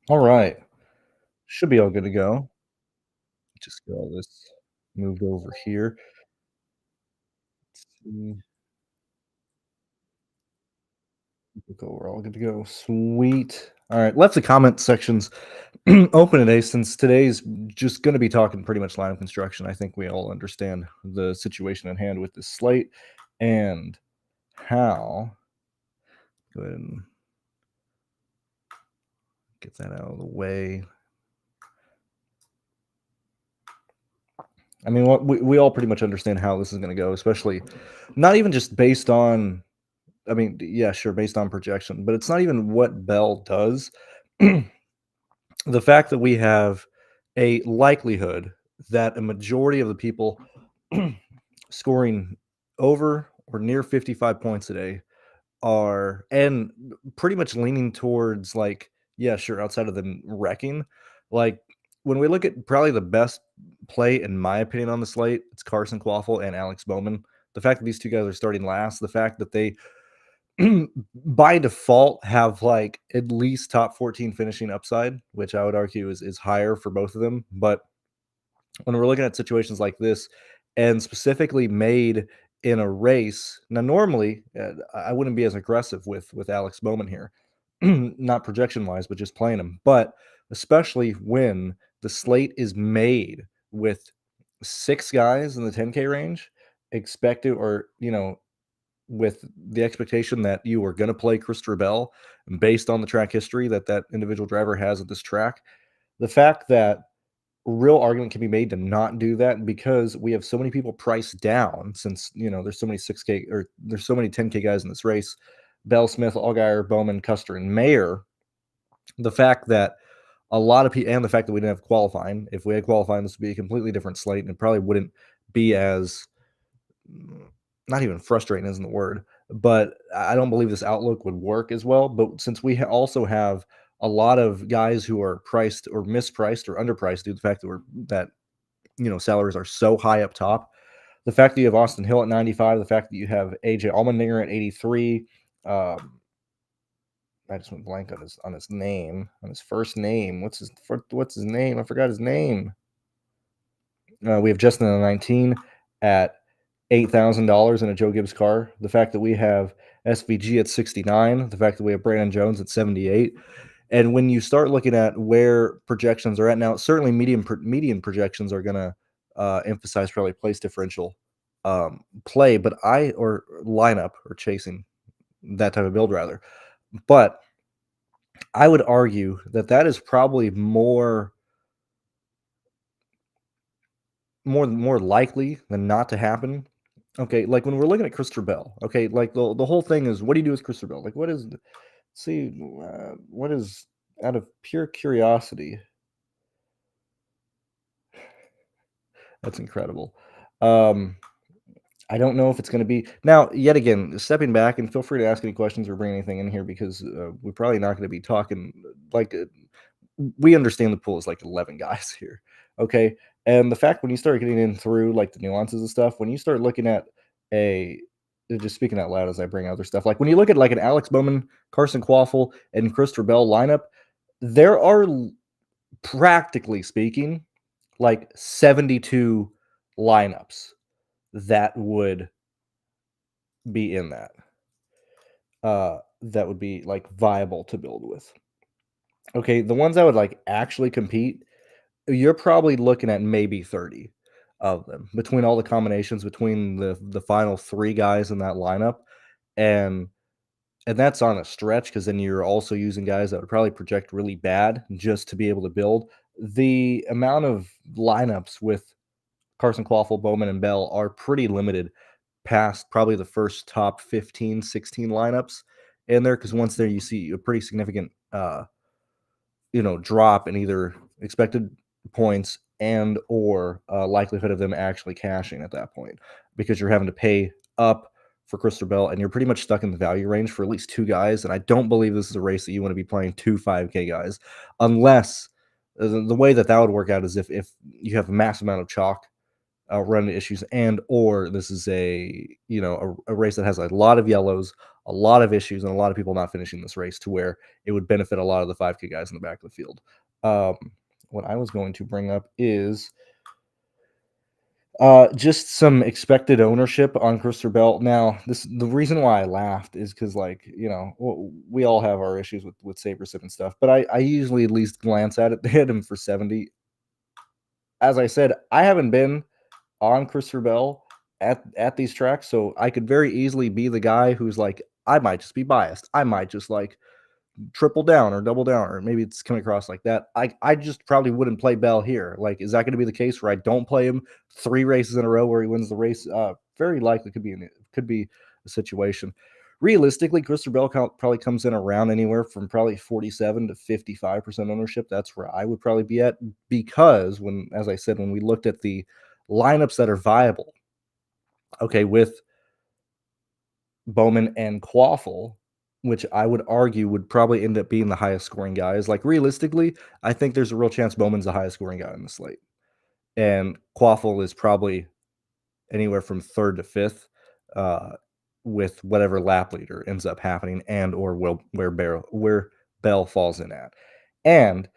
All right. Should be all good to go. Just get all this moved over here. Mm, go. We're all good to go. Sweet. All right. Left the comment sections open today since today's just going to be talking pretty much line of construction. I think we all understand the situation at hand with this slate and how. Go ahead and get that out of the way. I mean, what we all pretty much understand how this is going to go, especially not even just based on I mean, yeah, sure, based on projection, but it's not even what Bell does. The fact that we have a likelihood that a majority of the people scoring over or near 55 points a day are and pretty much leaning towards like, yeah, sure, outside of them wrecking. Like when we look at probably the best play, in my opinion, on the slate, it's Carson Quaffle and Alex Bowman. The fact that these two guys are starting last, the fact that they by default have like at least top 14 finishing upside, which I would argue is higher for both of them. But when we're looking at situations like this and specifically made in a race, now normally I wouldn't be as aggressive with Alex Bowman here, not projection wise, but just playing him. But especially when the slate is made with six guys in the 10K range, expected or with the expectation that you are going to play Christopher Bell based on the track history that that individual driver has at this track. The fact that real argument can be made to not do that because we have so many people priced down since, there's so many 6K or there's so many 10K guys in this race. Bell, Smith, Allgaier, Bowman, Custer, and Mayer. The fact that a lot of people, and the fact that we didn't have qualifying, if we had qualifying, this would be a completely different slate and it probably wouldn't be as not even frustrating isn't the word, but I don't believe this outlook would work as well. But since we also have a lot of guys who are priced or mispriced or underpriced due to the fact that salaries are so high up top, the fact that you have Austin Hill at 95, the fact that you have AJ Allmendinger at 83, I just went blank on his name, on his first name. What's his name? I forgot his name. We have Justin at 19 at $8,000 in a Joe Gibbs car. The fact that we have SVG at 69, the fact that we have Brandon Jones at 78, and when you start looking at where projections are at now, certainly median projections are going to emphasize probably place differential play, but or lineup or chasing that type of build rather. But I would argue that that is probably more likely than not to happen. Okay, like when we're looking at Christopher Bell, okay, like the whole thing is what do you do with Christopher Bell? Like see what is out of pure curiosity. That's incredible. Um, I don't know if it's going to be now. Yet again, stepping back and feel free to ask any questions or bring anything in here because we're probably not going to be talking like we understand the pool is like 11 guys here. Okay. And the fact when you start getting in through like the nuances and stuff, when you start looking at a just speaking out loud as I bring other stuff, like when you look at like an Alex Bowman, Carson Quaffle, and Christopher Bell lineup, there are practically speaking like 72 lineups that would be in that would be like viable to build with. Okay, the ones that would like actually compete, you're probably looking at maybe 30 of them between all the combinations between the final 3 guys in that lineup, and that's on a stretch because then you're also using guys that would probably project really bad just to be able to build. The amount of lineups with Carson Quaffle, Bowman, and Bell are pretty limited past probably the first top 15, 16 lineups in there because once there you see a pretty significant drop in either expected points and or likelihood of them actually cashing at that point because you're having to pay up for Christopher Bell and you're pretty much stuck in the value range for at least 2 guys. And I don't believe this is a race that you want to be playing 2 5K guys unless the way that would work out is if you have a massive amount of chalk run into issues, and or this is a race that has a lot of yellows, a lot of issues, and a lot of people not finishing this race to where it would benefit a lot of the 5K guys in the back of the field. Um, what I was going to bring up is just some expected ownership on Christopher Bell. Now, the reason why I laughed is because, like, we all have our issues with saber sip and stuff, but I usually at least glance at it. They hit him for 70. As I said, I haven't been on Christopher Bell at these tracks, so I could very easily be the guy who's like, I might just be biased. I might just like triple down or double down, or maybe it's coming across like that. I just probably wouldn't play Bell here. Like, is that going to be the case where I don't play him 3 races in a row where he wins the race? Very likely could be a situation. Realistically, Christopher Bell probably comes in around anywhere from probably 47 to 55% ownership. That's where I would probably be at, because as I said, when we looked at the lineups that are viable, okay, with Bowman and Quaffle, which I would argue would probably end up being the highest scoring guys. Like, realistically, I think there's a real chance Bowman's the highest scoring guy on the slate, and Quaffle is probably anywhere from third to fifth, uh, with whatever lap leader ends up happening, and or where Bell falls in at. And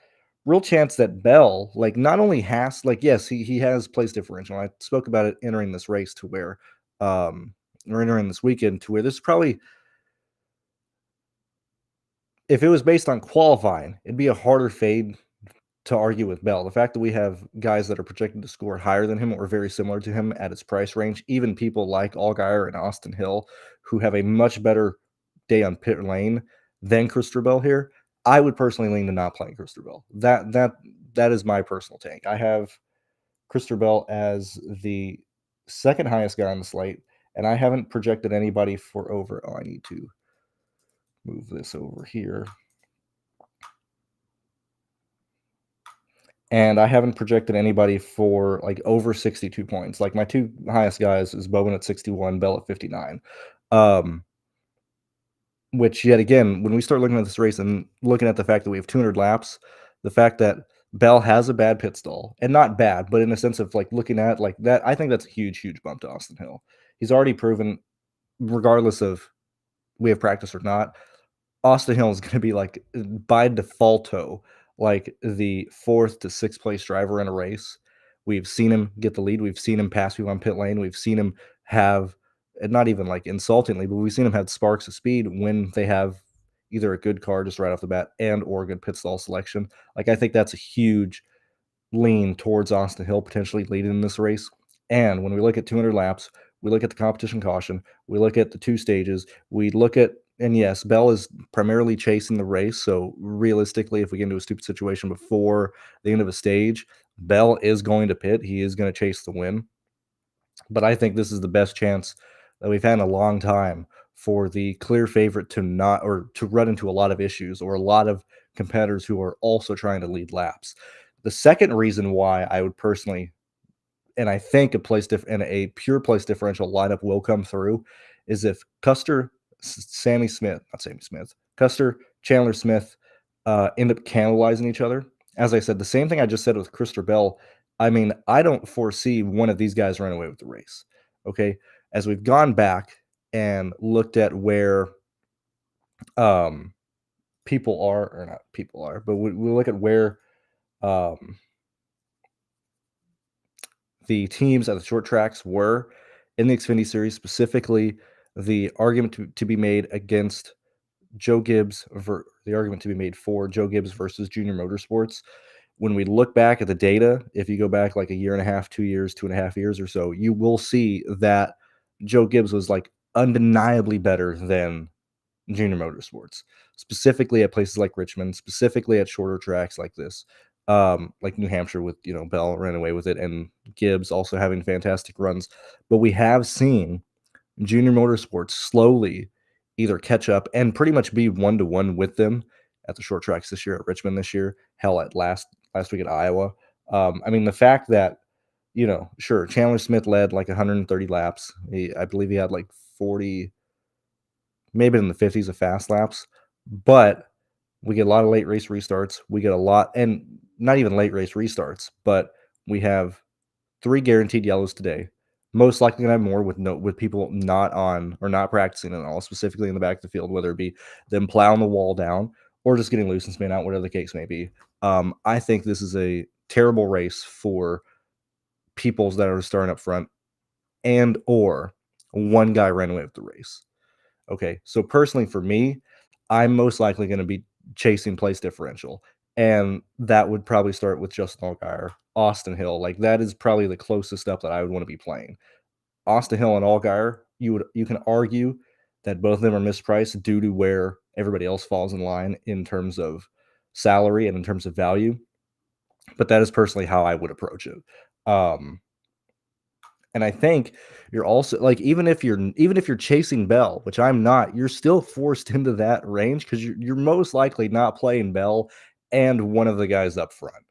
real chance that Bell, like, not only has, like, yes, he has place differential. I spoke about it entering this race to where or entering this weekend to where this is probably, if it was based on qualifying, it'd be a harder fade to argue with Bell. The fact that we have guys that are projected to score higher than him or very similar to him at his price range, even people like Allgaier and Austin Hill, who have a much better day on pit lane than Christopher Bell here, I would personally lean to not playing Christopher Bell. That is my personal take. I have Christopher Bell as the second highest guy on the slate, and I haven't projected anybody for over. Oh, I need to move this over here. And I haven't projected anybody for like over 62 points. Like, my two highest guys is Bowen at 61, Bell at 59. Um, which, yet again, when we start looking at this race and looking at the fact that we have 200 laps, the fact that Bell has a bad pit stall, and not bad, but in a sense of like looking at like that, I think that's a huge, huge bump to Austin Hill. He's already proven, regardless of we have practice or not, Austin Hill is going to be like by defaulto, like the fourth to sixth place driver in a race. We've seen him get the lead. We've seen him pass people on pit lane. We've seen him have, and not even like insultingly, but we've seen him have sparks of speed when they have either a good car just right off the bat and or good pit stall selection. Like, I think that's a huge lean towards Austin Hill potentially leading in this race. And when we look at 200 laps, we look at the competition caution, we look at the two stages, we look at, and yes, Bell is primarily chasing the race. So realistically, if we get into a stupid situation before the end of a stage, Bell is going to pit. He is going to chase the win. But I think this is the best chance that we've had in a long time for the clear favorite to not, or to run into a lot of issues or a lot of competitors who are also trying to lead laps. The second reason why I would personally, and I think a pure place differential lineup will come through, is if Custer, Chandler Smith end up cannibalizing each other. As I said, the same thing I just said with Christopher Bell. I mean, I don't foresee one of these guys running away with the race. Okay, as we've gone back and looked at where um, people are, or not people are, but we look at where um, the teams at the short tracks were in the Xfinity series, specifically the argument to be made against the argument to be made for Joe Gibbs versus Junior Motorsports. When we look back at the data, if you go back like a year and a half, 2 years, 2.5 years or so, you will see that Joe Gibbs was like undeniably better than Junior Motorsports, specifically at places like Richmond, specifically at shorter tracks like this, like New Hampshire with, Bell ran away with it, and Gibbs also having fantastic runs. But we have seen Junior Motorsports slowly either catch up and pretty much be 1-to-1 with them at the short tracks this year, at Richmond this year, hell, at last week at Iowa. I mean, the fact that, sure, Chandler Smith led like 130 laps. I believe he had like 40, maybe in the 50s of fast laps, but we get a lot of late race restarts. We get a lot, and not even late race restarts, but we have 3 guaranteed yellows today. Most likely gonna have more with people not on or not practicing at all, specifically in the back of the field, whether it be them plowing the wall down or just getting loose and spin out, whatever the case may be. I think this is a terrible race for peoples that are starting up front and or one guy ran away with the race. Okay, so personally for me, I'm most likely going to be chasing place differential, and that would probably start with Justin Allgaier, Austin Hill. Like that is probably the closest up that I would want to be playing. Austin Hill and Allgaier, you can argue that both of them are mispriced due to where everybody else falls in line in terms of salary and in terms of value, but that is personally how I would approach it. Um, and I think you're also like even if you're chasing Bell, which I'm not, you're still forced into that range because you're most likely not playing Bell and one of the guys up front.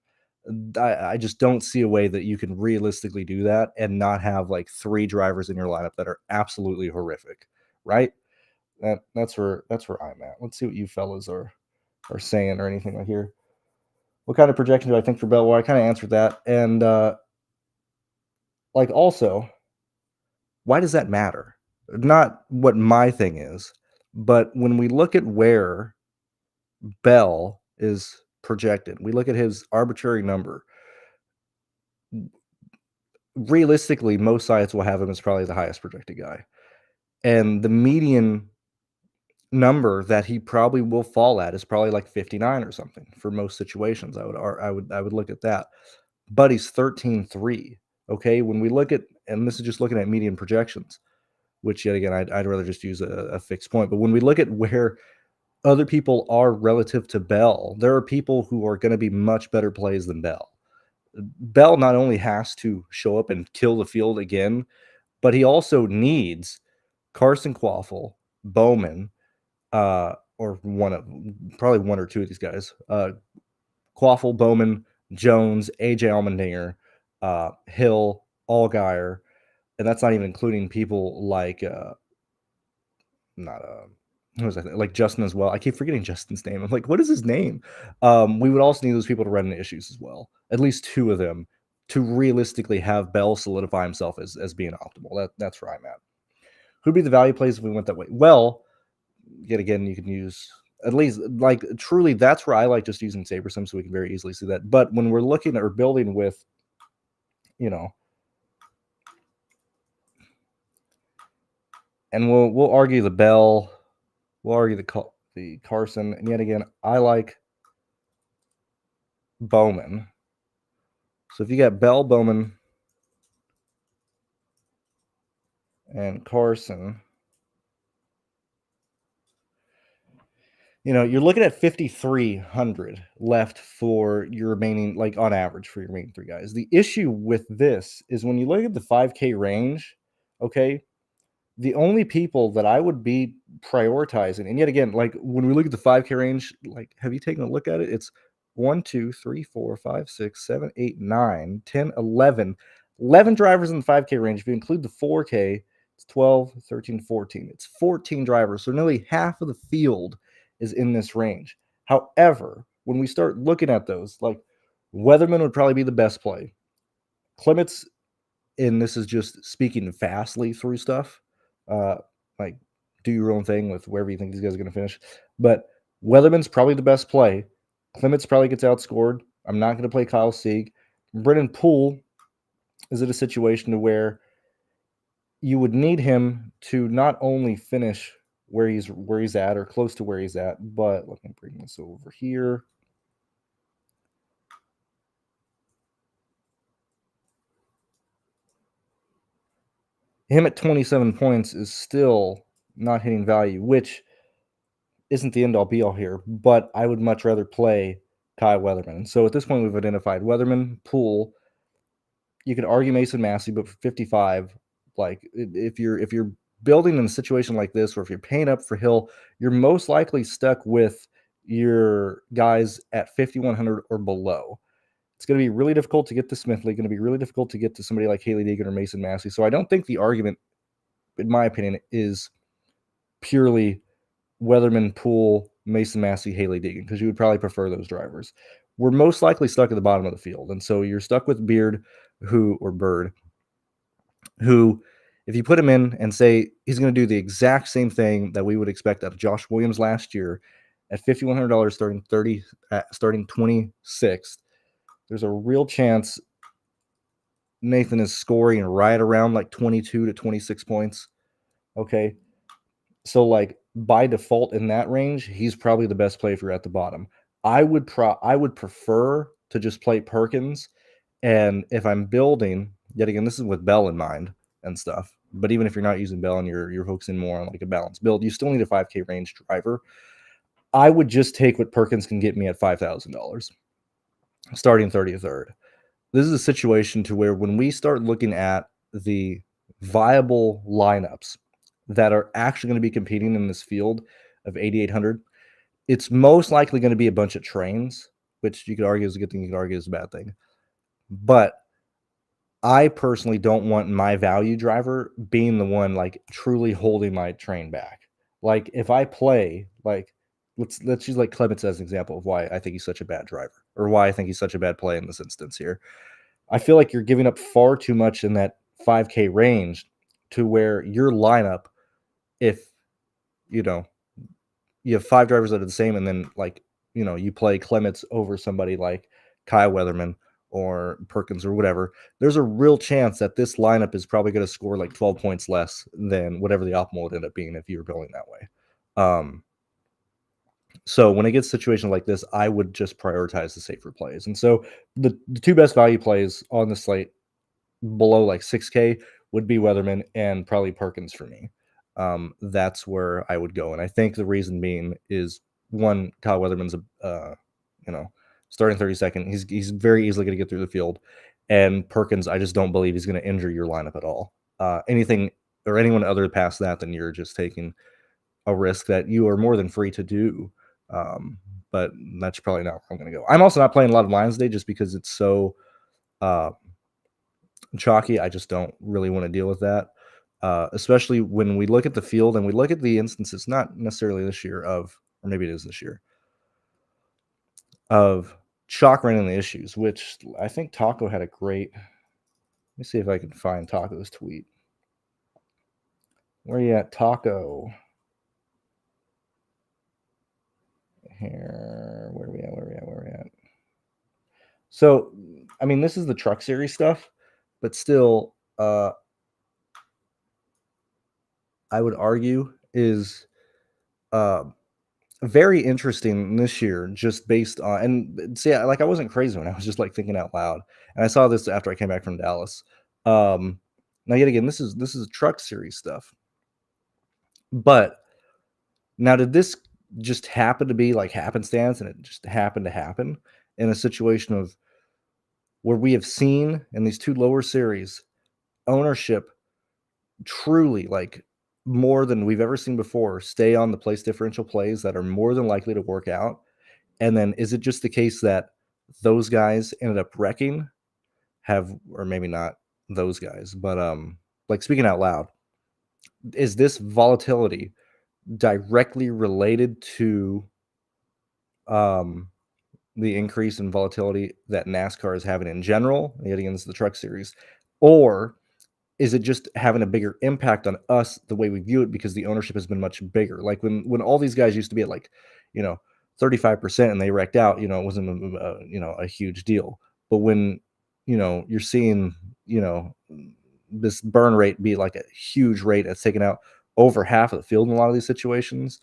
I just don't see a way that you can realistically do that and not have like 3 drivers in your lineup that are absolutely horrific, right? That's where I'm at. Let's see what you fellas are saying or anything like here. What kind of projection do I think for Bell? Well, I kind of answered that, and like also, why does that matter? Not what my thing is, but when we look at where Bell is projected, we look at his arbitrary number. Realistically, most sites will have him as probably the highest projected guy. And the median number that he probably will fall at is probably like 59 or something for most situations. I would look at that. But he's 13.3. Okay. When we look at, and this is just looking at median projections, which yet again, I'd rather just use a fixed point. But when we look at where other people are relative to Bell, there are people who are going to be much better plays than Bell. Bell not only has to show up and kill the field again, but he also needs Carson Quaffle, Bowman, or probably one or two of these guys, Quaffle, Bowman, Jones, AJ Allmendinger, Hill, Allgaier, and that's not even including people like not who was I like Justin as well. I keep forgetting Justin's name. I'm like, what is his name? We would also need those people to run into issues as well. At least 2 of them to realistically have Bell solidify himself as being optimal. That's where I'm at. Who'd be the value plays if we went that way? Well, yet again, you can use at least like truly that's where I like just using SaberSim so we can very easily see that. But when we're looking at or building with, you know, and we'll argue the Bell, we'll argue the Carson, and yet again, I like Bowman. So if you got Bell, Bowman, and Carson, you're looking at 5,300 left for your remaining, like on average for your remaining 3 guys. The issue with this is when you look at the 5K range, okay, the only people that I would be prioritizing, and yet again, like when we look at the 5K range, like have you taken a look at it? It's 1, 2, 3, 4, 5, 6, 7, 8, 9, 10, 11. 11 drivers in the 5K range. If you include the 4K, it's 12, 13, 14. It's 14 drivers. So nearly half of the field is in this range. However, when we start looking at those, like Weatherman would probably be the best play. Clements, and this is just speaking fastly through stuff, like do your own thing with wherever you think these guys are going to finish. But Weatherman's probably the best play. Clements probably gets outscored. I'm not going to play Kyle Sieg. Brennan Poole is it a situation to where you would need him to not only finish where he's at or close to where he's at, but let me bring this over here. Him at 27 points is still not hitting value, which isn't the end-all be-all here, but I would much rather play Kai Weatherman. So at this point, we've identified Weatherman, Poole. You could argue Mason Massey, but for 55, like if you're building in a situation like this, or if you're paying up for Hill, you're most likely stuck with your guys at 5,100 or below. It's going to be really difficult to get to Smithley, going to be really difficult to get to somebody like Haley Deegan or Mason Massey. So I don't think the argument, in my opinion, is purely Weatherman, Poole, Mason Massey, Haley Deegan, because you would probably prefer those drivers. We're most likely stuck at the bottom of the field. And so you're stuck with Beard, or Bird, who, if you put him in and say he's going to do the exact same thing that we would expect out of Josh Williams last year at $5,100 starting 26th, there's a real chance Nathan is scoring right around like 22 to 26 points. Okay. So like by default in that range, he's probably the best play if you're at the bottom. I would prefer to just play Perkins. And if I'm building, yet again, this is with Bell in mind and stuff. But even if you're not using Bell and you're focusing more on like a balanced build, you still need a 5K range driver. I would just take what Perkins can get me at $5,000 starting 33rd. This is a situation to where when we start looking at the viable lineups that are actually going to be competing in this field of 8,800, it's most likely going to be a bunch of trains, which you could argue is a good thing, you could argue is a bad thing. But I personally don't want my value driver being the one like truly holding my train back. Like if I play, like let's use like Clements as an example of why I think he's such a bad driver, or why I think he's such a bad play in this instance here. I feel like you're giving up far too much in that 5K range to where your lineup, if you know, you have 5 drivers that are the same, and then like, you play Clements over somebody like Kyle Weatherman or Perkins or whatever, there's a real chance that this lineup is probably going to score like 12 points less than whatever the optimal would end up being if you were building that way. So when it gets a situation like this, I would just prioritize the safer plays. And so the 2 best value plays on the slate below like 6K would be Weatherman and probably Perkins for me. That's where I would go. And I think the reason being is, one, Kyle Weatherman's starting 32nd. He's very easily going to get through the field. And Perkins, I just don't believe he's going to injure your lineup at all. Anything or anyone other past that, then you're just taking a risk that you are more than free to do. But that's probably not where I'm going to go. I'm also not playing a lot of lines today just because it's so chalky. I just don't really want to deal with that. Especially when we look at the field and we look at the instances, not necessarily this year or maybe it is this year, of chalk running the issues, which I think Taco had a great, let me see if I can find Taco's tweet. Where are you at, Taco? Here, where are we at? So, I mean, this is the Truck Series stuff, but still, I would argue is very interesting this year, just based on, and see, like I wasn't crazy when I was just like thinking out loud, and I saw this after I came back from Dallas. Now, yet again, this is Truck Series stuff, but now did this just happen to be like happenstance, and it just happened to happen in a situation of where we have seen in these 2 lower series ownership truly like more than we've ever seen before stay on the place differential plays that are more than likely to work out? And then is it just the case that those guys ended up wrecking, or maybe not those guys, but like speaking out loud, is this volatility directly related to the increase in volatility that NASCAR is having in general, yet again, this is the Truck Series, or is it just having a bigger impact on us the way we view it because the ownership has been much bigger? Like when all these guys used to be at like 35% and they wrecked out, it wasn't a huge deal. But when you're seeing this burn rate be like a huge rate that's taken out over half of the field in a lot of these situations,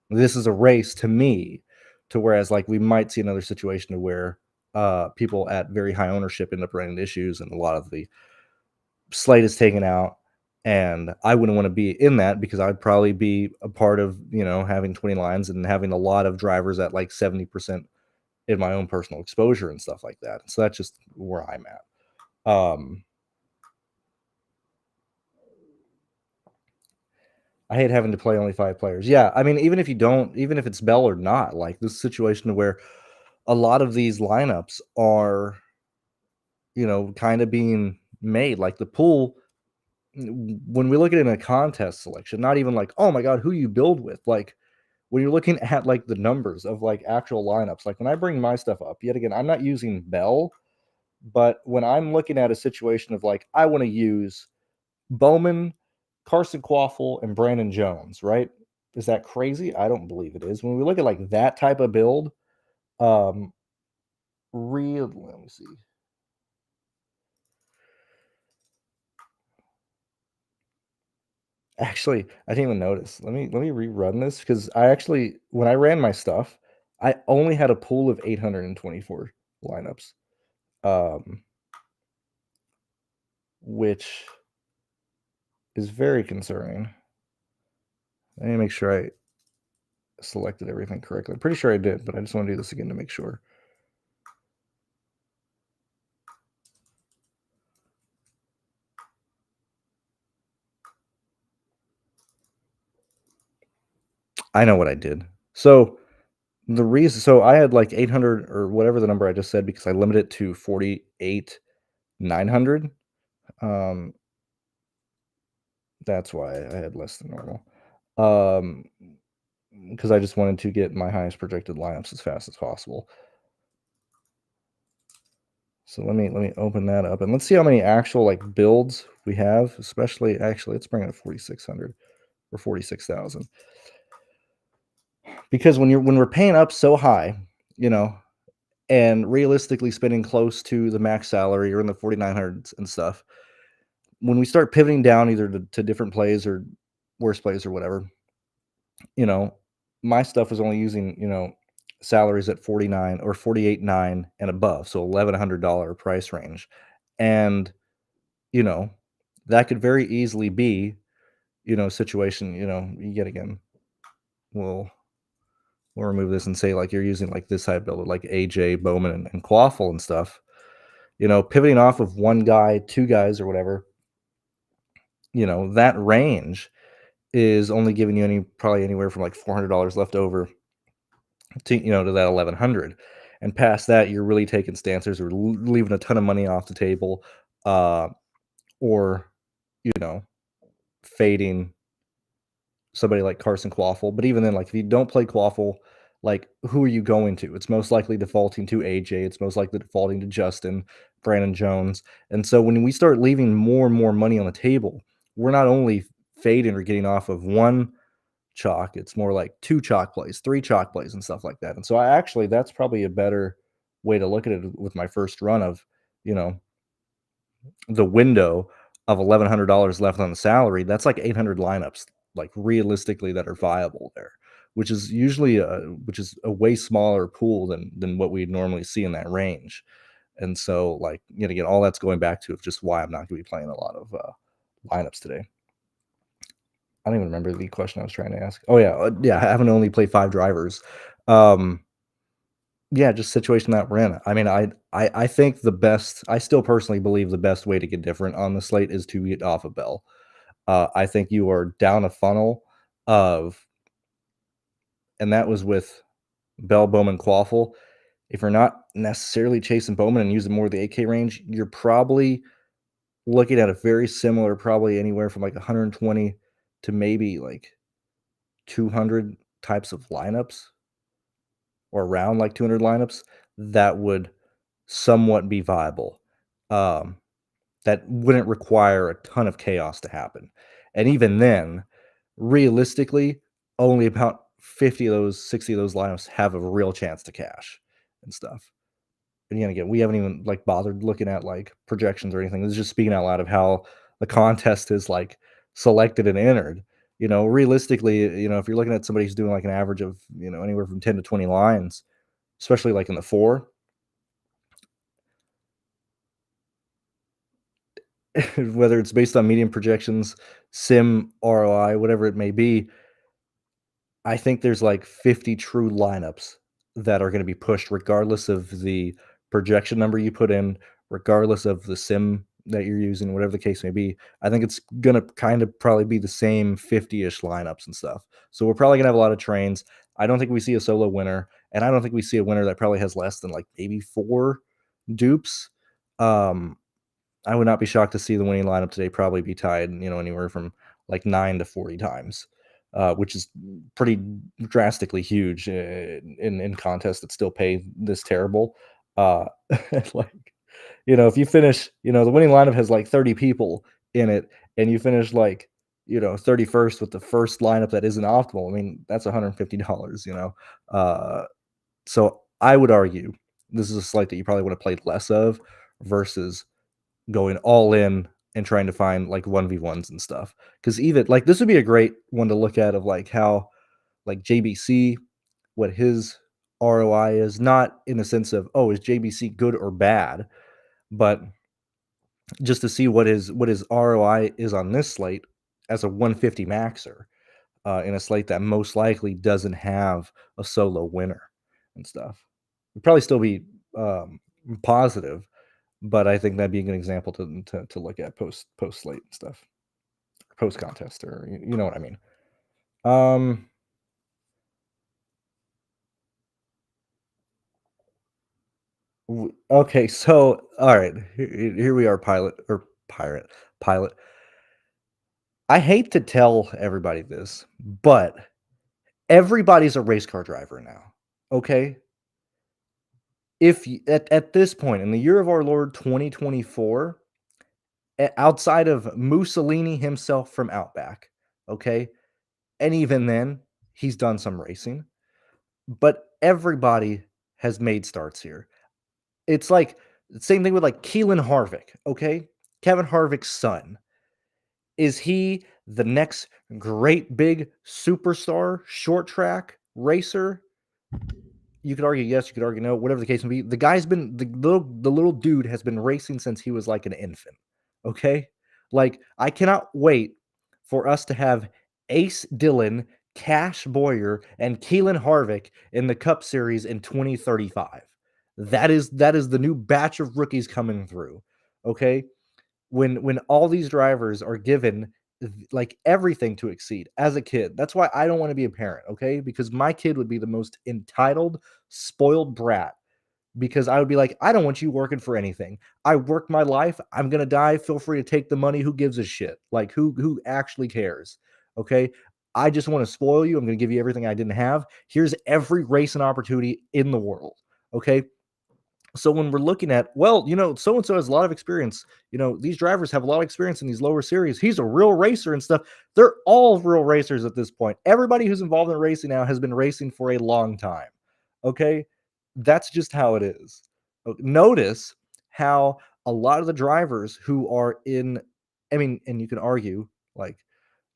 this is a race to me to whereas like we might see another situation to where people at very high ownership end up running into issues and a lot of the slate is taken out, and I wouldn't want to be in that because I'd probably be a part of having 20 lines and having a lot of drivers at like 70% in my own personal exposure and stuff like that. So that's just where I'm at. I hate having to play only 5 players. Yeah, I mean, even if it's Bell or not, like this situation where a lot of these lineups are kind of being made, like the pool. When we look at it in a contest selection, not even like, oh my God, who you build with, like when you're looking at like the numbers of like actual lineups, like when I bring my stuff up, yet again, I'm not using Bell But when I'm looking at a situation of like, I want to use Bowman, Carson Quaffle, and Brandon Jones, right? Is that crazy? I don't believe it is. When we look at like that type of build, um, let me see. Actually, I didn't even notice. Let me rerun this because I actually when I ran my stuff, I only had a pool of 824 lineups, um, which is very concerning. Let me make sure I selected everything correctly. I'm pretty sure I did, but I just want to do this again to make sure. I know what I did. So I had like 800 or whatever the number I just said because I limited it to 48 900. Um, that's why I had less than normal. Um, because I just wanted to get my highest projected lineups as fast as possible. So let me open that up and let's see how many actual like builds we have. Especially, actually, let's bring it to 4,600 or 46,000. Because when we're paying up so high, you know, and realistically spending close to the max salary or in the 4,900s and stuff, when we start pivoting down either to different plays or worse plays or whatever, you know, my stuff was only using, salaries at 49 or 48.9 and above, so $1,100 price range. And, you know, that could very easily be, a situation, yet again, we'll we'll remove this and say like you're using like this type builder like AJ Bowman and Quaffle and stuff, pivoting off of one guy, two guys or whatever, that range is only giving you probably anywhere from like $400 left over to that 1,100, and past that you're really taking stances or leaving a ton of money off the table, uh, or you know fading somebody like Carson Quaffle. But even then, like if you don't play Quaffle, like who are you going to? It's most likely defaulting to AJ. It's most likely defaulting to Justin, Brandon Jones. And so when we start leaving more and more money on the table, we're not only fading or getting off of one chalk, it's more like two chalk plays, three chalk plays, and stuff like that. And so that's probably a better way to look at it with my first run of, you know, the window of $1,100 left on the salary. That's like 800 lineups, like realistically that are viable there, which is usually a way smaller pool than what we'd normally see in that range. And so, like, again, all that's going back to just why I'm not going to be playing a lot of lineups today. I don't even remember the question I was trying to ask. Oh yeah, yeah. I haven't only played 5 drivers. Um, yeah, just situation that we're in. I mean, I think the best. I still personally believe the best way to get different on the slate is to get off of Bell. I think you are down a funnel of, and that was with Bell, Bowman, Quaffle. If you're not necessarily chasing Bowman and using more of the 8K range, you're probably looking at a very similar, probably anywhere from like 120 to maybe like 200 types of lineups, or around like 200 lineups that would somewhat be viable. Um, that wouldn't require a ton of chaos to happen. And even then, realistically, only about 50 of those, 60 of those lineups have a real chance to cash and stuff. And again, we haven't even like bothered looking at like projections or anything. This is just speaking out loud of how the contest is like selected and entered. Realistically, if you're looking at somebody who's doing like an average of, anywhere from 10 to 20 lines, especially like in the 4, whether it's based on median projections, sim ROI, whatever it may be, I think there's like 50 true lineups that are going to be pushed regardless of the projection number you put in, regardless of the sim that you're using, whatever the case may be. I think it's going to kind of probably be the same 50-ish lineups and stuff. So we're probably going to have a lot of trains. I don't think we see a solo winner, and I don't think we see a winner that probably has less than like maybe 4 dupes. Um, I would not be shocked to see the winning lineup today probably be tied, anywhere from like 9 to 40 times, which is pretty drastically huge in contests that still pay this terrible. Uh, like, if you finish, the winning lineup has like 30 people in it, and you finish like, 31st with the first lineup that isn't optimal. I mean, that's $150, So I would argue this is a slate that you probably would have played less of versus going all in and trying to find like 1v1s and stuff. Because even like this would be a great one to look at of like how like JBC, what his ROI is, not in the sense of, oh, is JBC good or bad, but just to see what his ROI is on this slate as a 150 maxer in a slate that most likely doesn't have a solo winner and stuff. It'd probably still be positive, but I think that'd be a good example to look at post slate and stuff, post contest, or you know what I mean. Um, okay, so all right, here we are, pilot or pirate, pilot. I hate to tell everybody this, but everybody's a race car driver now. Okay, if at this point in the year of our Lord 2024, outside of Mussolini himself from Outback, okay, and even then, he's done some racing, but everybody has made starts here. It's like same thing with like Keelan Harvick, okay? Kevin Harvick's son. Is he the next great big superstar short track racer? You could argue yes, you could argue no, whatever the case may be. The guy's been the little dude has been racing since he was like an infant. Okay? Like, I cannot wait for us to have Ace Dillon, Cash Boyer, and Keelan Harvick in the Cup Series in 2035. That is the new batch of rookies coming through. Okay? When all these drivers are given like everything to exceed as a kid. That's why I don't want to be a parent, okay? Because my kid would be the most entitled, spoiled brat because I would be like, I don't want you working for anything. I work my life. I'm gonna die. Feel free to take the money. Who gives a shit? Like who actually cares? Okay. I just want to spoil you. I'm gonna give you everything I didn't have. Here's every race and opportunity in the world. Okay. So when we're looking at, well, so and so has a lot of experience. These drivers have a lot of experience in these lower series. He's a real racer and stuff. They're all real racers at this point. Everybody who's involved in racing now has been racing for a long time. Okay, that's just how it is. Notice how a lot of the drivers who are in, I mean, and you can argue like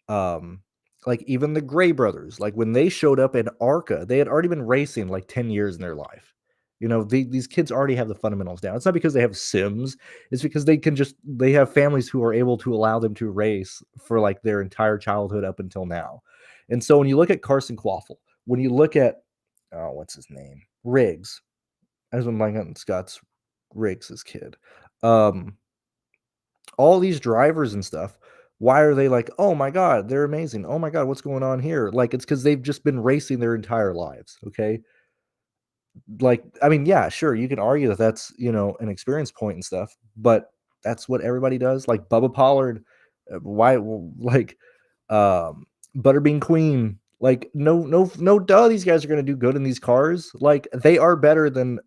um, like even the Gray brothers, like when they showed up in ARCA, they had already been racing like 10 years in their life. These kids already have the fundamentals down. It's not because they have sims, it's because they have families who are able to allow them to race for like their entire childhood up until now. And so when you look at Carson Quaffle, when you look at what's his name? Riggs. I was blanking on Scott's Riggs' kid. Um, all these drivers and stuff, why are they like, oh my god, they're amazing, oh my god, what's going on here? Like, it's because they've just been racing their entire lives. Okay, like, I mean, yeah, sure, you can argue that that's an experience point and stuff, but that's what everybody does. Like Bubba Pollard, why, like, um Butterbean Queen, like, no duh, these guys are going to do good in these cars. Like, they are better than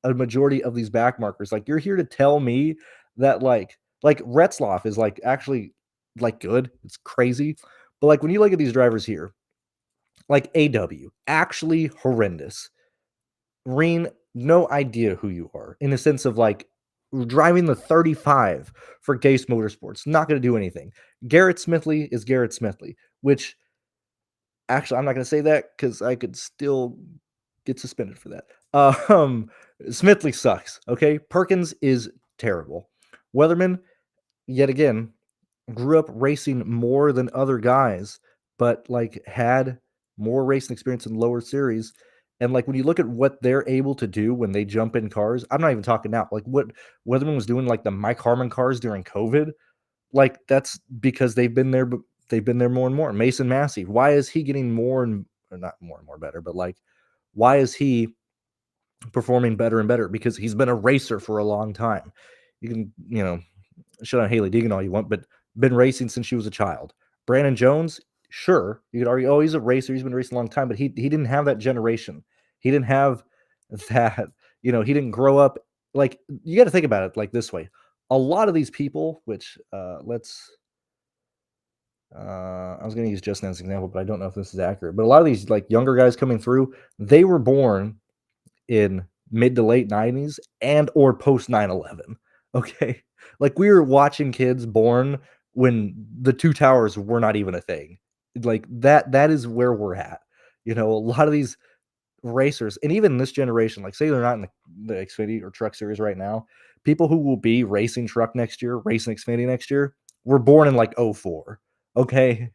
a majority of these back markers. Like, you're here to tell me that like Retzloff is like actually like good. It's crazy. But like when you look at these drivers here, like AW, actually horrendous. Reen, no idea who you are in the sense of like driving the 35 for Gase Motorsports, not going to do anything. Garrett Smithley is Garrett Smithley, which actually I'm not going to say that because I could still get suspended for that. Smithley sucks. Okay, Perkins is terrible. Weatherman, yet again, grew up racing more than other guys, but like had more racing experience in lower series. And like when you look at what they're able to do when they jump in cars, I'm not even talking now. Like what Weatherman was doing, like the Mike Harmon cars during COVID, like that's because they've been there, but they've been there more and more. Mason Massey, why is he getting more and or not more and more better, but like why is he performing better and better? Because he's been a racer for a long time. You can, shut on Haley Deegan all you want, but been racing since she was a child. Brandon Jones, sure, you could argue, oh, he's a racer, he's been racing a long time, but he didn't have that generation. He didn't have that, he didn't grow up like, you gotta think about it like this way. A lot of these people, which, I was gonna use Justin as an example, but I don't know if this is accurate. But a lot of these, like, younger guys coming through, they were born in mid to late 90s and or post 9/11. Okay? Like, we were watching kids born when the 2 towers were not even a thing. Like, that is where we're at. A lot of these racers, and even this generation, like, say they're not in the Xfinity or Truck Series right now, people who will be racing truck next year, racing Xfinity next year, were born in, like, '04. Okay?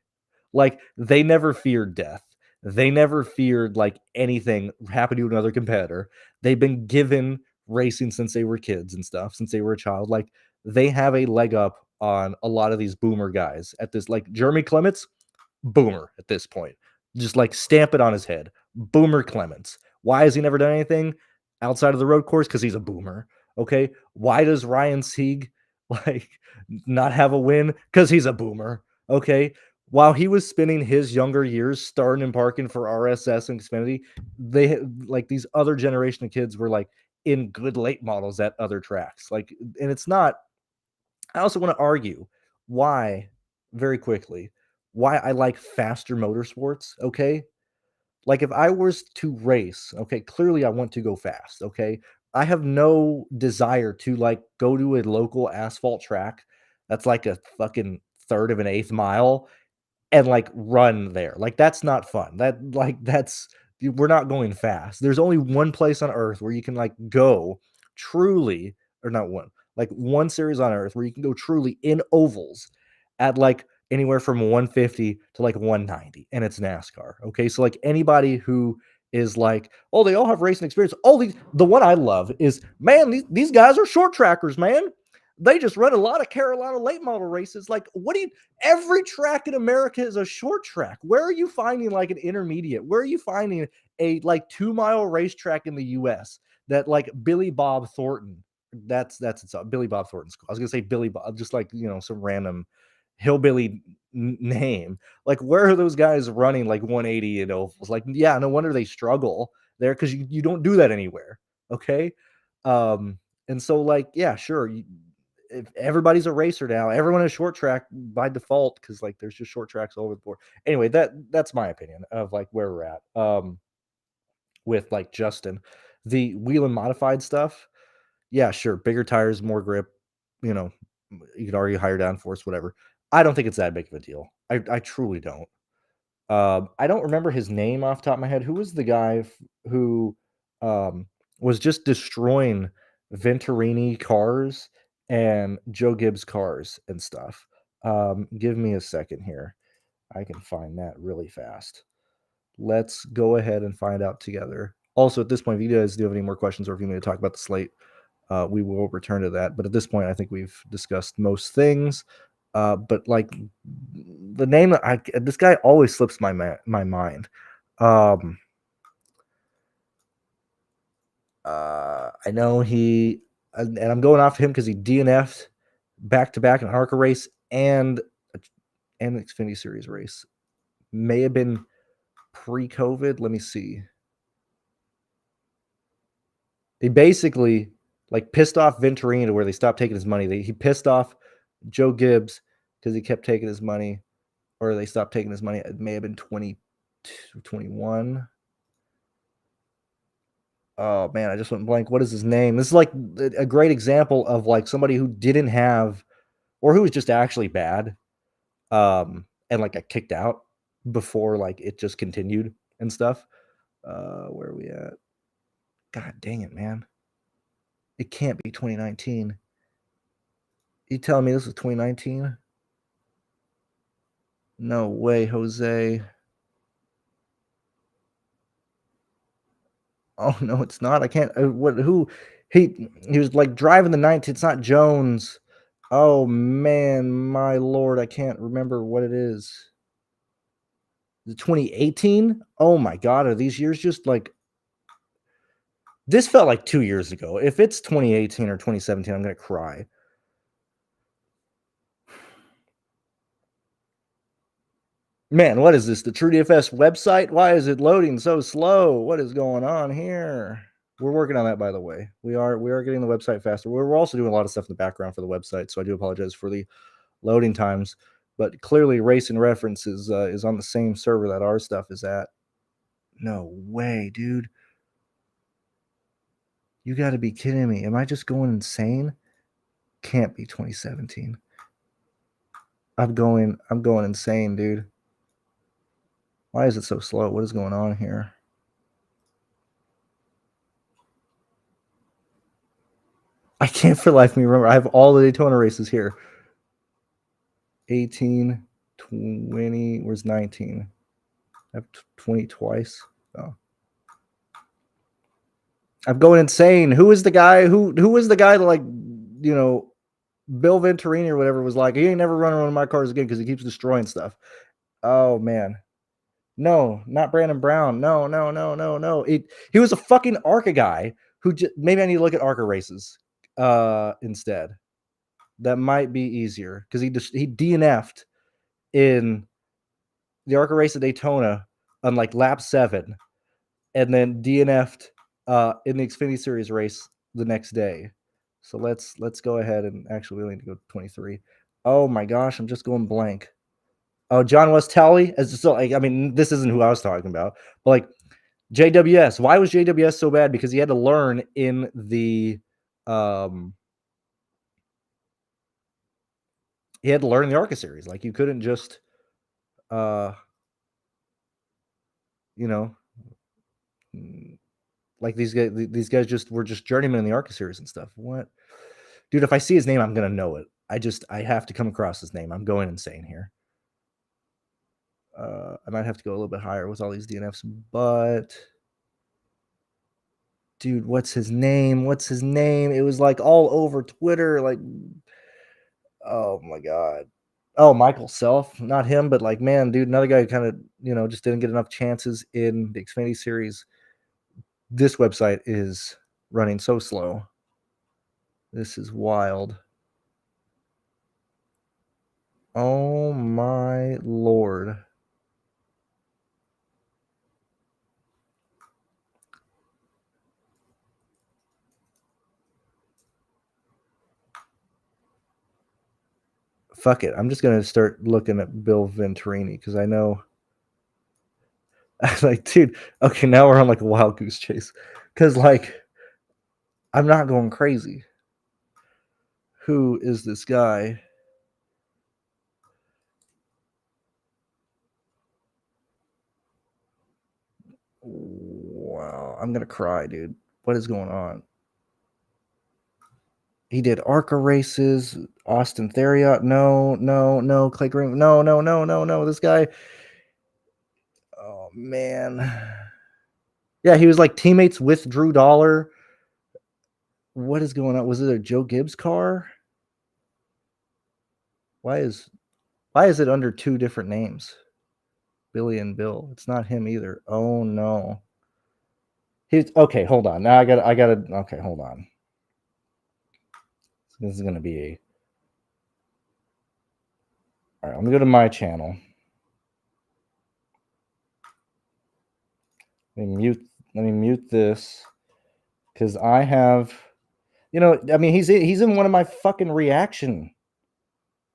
Like, they never feared death. They never feared, like, anything happened to another competitor. They've been given racing since they were kids and stuff, since they were a child. Like, they have a leg up on a lot of these boomer guys at this, like, Jeremy Clements, boomer at this point. Just, like, stamp it on his head. Boomer Clements. Why has he never done anything outside of the road course? Because he's a boomer. Okay. Why does Ryan Sieg, like, not have a win? Because he's a boomer. Okay. While he was spending his younger years starting and parking for RSS and Xfinity, like, these other generation of kids were, like, in good late models at other tracks. Like, and it's not, I also want to argue why, very quickly, why I like faster motorsports. Okay. Like, if I was to race, okay, clearly I want to go fast. Okay. I have no desire to, like, go to a local asphalt track that's like a fucking third of an eighth mile and, like, run there. Like, that's not fun. We're not going fast. There's only one place on earth where you can, like, go truly, or not one, like, one series on earth where you can go truly in ovals at, like, anywhere from 150 to, like, 190, and it's NASCAR. Okay. So, like, anybody who is like, oh, they all have racing experience. Oh, the one I love is, man, these guys are short trackers, man. They just run a lot of Carolina late model races. Like, what do you, every track in America is a short track. Where are you finding, like, an intermediate? Where are you finding a, like, 2 mile racetrack in the US that, like, Billy Bob Thornton? That's it's Billy Bob Thornton's cool. I was gonna say Billy Bob, just like, some random hillbilly name. Like, where are those guys running like 180 in ovals? Like, yeah, no wonder they struggle there, because you don't do that anywhere. Okay. Um, and so, like, yeah, sure. If everybody's a racer now, everyone is short track by default, because, like, there's just short tracks all over the board. Anyway, that's my opinion of, like, where we're at. With, like, Justin, the wheel and modified stuff. Yeah, sure. Bigger tires, more grip, you know, you could argue higher downforce, whatever. I don't think it's that big of a deal. I truly don't. I don't remember his name off the top of my head. Who was the guy who um, was just destroying Venturini cars and Joe Gibbs cars and stuff? Give me a second here. I can find that really fast. Let's go ahead and find out together. Also, at this point, if you guys do have any more questions, or if you need to talk about the slate, we will return to that. But at this point, I think we've discussed most things. But, like, the name, this guy always slips my mind. I know and I'm going off him because he DNF'd back to back in ARCA race and the Xfinity Series race. May have been pre-COVID. Let me see. He basically, like, pissed off Venturini to where they stopped taking his money. He pissed off Joe Gibbs because he kept taking his money, or they stopped taking his money. It may have been 2021. Oh man, I just went blank. What is his name? This is, like, a great example of, like, somebody who didn't have, or who was just actually bad, and, like, got kicked out before, like, it just continued and stuff. Where are we at? God dang it, man! It can't be 2019. You telling me this was 2019? No way, Jose. Oh no, it's not. I can't. What? Who? He was, like, driving the 19. It's not Jones. Oh man, my lord, I can't remember what it is. The 2018? Oh my god, are these years just, like, this felt like 2 years ago. If it's 2018 or 2017, I'm gonna cry. Man, what is this? The TrueDFS website? Why is it loading so slow? What is going on here? We're working on that, by the way. We are getting the website faster. We're also doing a lot of stuff in the background for the website, so I do apologize for the loading times. But clearly, Race and Reference is on the same server that our stuff is at. No way, dude. You got to be kidding me. Am I just going insane? Can't be 2017. I'm going insane, dude. Why is it so slow? What is going on here? I can't for the life of me remember. I have all the Daytona races here. 18, 20, where's 19? I have 20 twice. Oh. I'm going insane. Who is the guy who was the guy that, like, you know, Bill Venturini or whatever was like, he ain't never running one of my cars again because he keeps destroying stuff. Oh man. No, not Brandon Brown. No. He was a fucking ARCA guy who maybe I need to look at ARCA races instead. That might be easier because he DNF'd in the ARCA race at Daytona on like lap 7, and then DNF'd in the Xfinity Series race the next day. So let's go ahead and actually we need to go 23. Oh my gosh, I'm just going blank. Oh, John West-Talley. So, like, I mean, this isn't who I was talking about, but like JWS. Why was JWS so bad? Because he had to learn in the ARCA series. Like, you couldn't just you know, like these guys just were just journeymen in the ARCA series and stuff. What? Dude, if I see his name, I'm gonna know it. I have to come across his name. I'm going insane here. I might have to go a little bit higher with all these DNFs, but dude, what's his name? It was like all over Twitter, like, oh my god. Oh, Michael Self, not him, but like, man, dude, another guy who kind of, just didn't get enough chances in the Xfinity series. This website is running so slow. This is wild. Oh my lord. Fuck it. I'm just going to start looking at Bill Venturini because I know. Like, dude, okay, now we're on like a wild goose chase because, like, I'm not going crazy. Who is this guy? Wow, I'm gonna cry, dude. What is going on? He did ARCA races. Austin Theriot. No. Clay Green. No. This guy. Oh man. Yeah, he was like teammates with Drew Dollar. What is going on? Was it a Joe Gibbs car? Why is it under two different names? Billy and Bill. It's not him either. Oh no. He's okay. Hold on. Now I gotta. Okay, hold on. This is gonna be a. All right, let me go to my channel. Let me mute this because I have. I mean, he's in one of my fucking reaction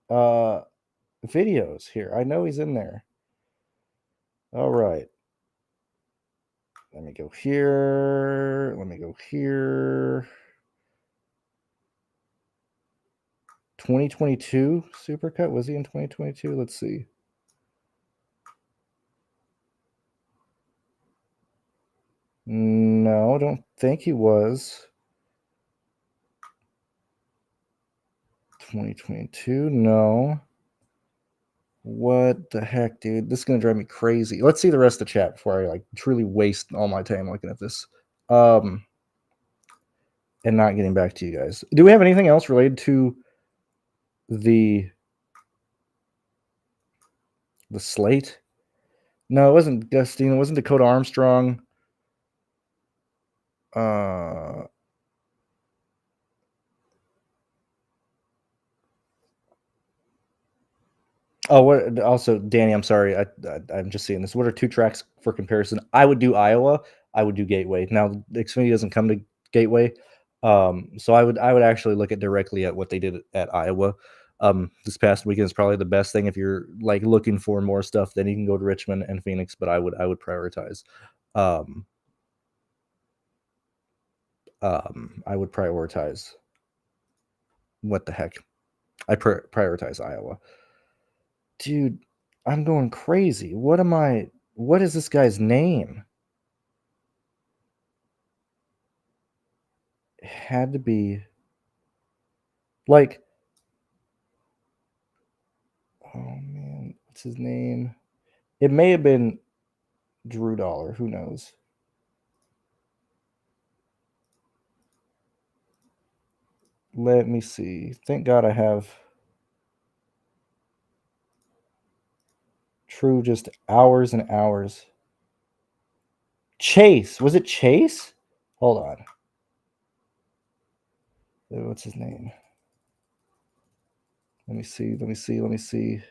videos here. I know he's in there. All right. Let me go here. 2022 Supercut. Was he in 2022? Let's see. No, I don't think he was. 2022? No. What the heck, dude? This is gonna drive me crazy. Let's see the rest of the chat before I like truly waste all my time looking at this. And not getting back to you guys. Do we have anything else related to the slate? No, it wasn't Gustine. It wasn't Dakota Armstrong. Oh, what? Also, Danny, I'm sorry. I'm just seeing this. What are two tracks for comparison? I would do Iowa. I would do Gateway. Now, Xfinity doesn't come to Gateway, so I would actually look at directly at what they did at Iowa. This past weekend is probably the best thing if you're like looking for more stuff. Then you can go to Richmond and Phoenix, but I would prioritize. Um, I would prioritize what the heck? I prioritize Iowa. Dude, I'm going crazy. What is this guy's name? It had to be like, oh man, what's his name? It may have been Drew Dollar. Who knows? Let me see. Thank God I have True just hours and hours. Chase. Was it Chase? Hold on. What's his name? Let me see. Because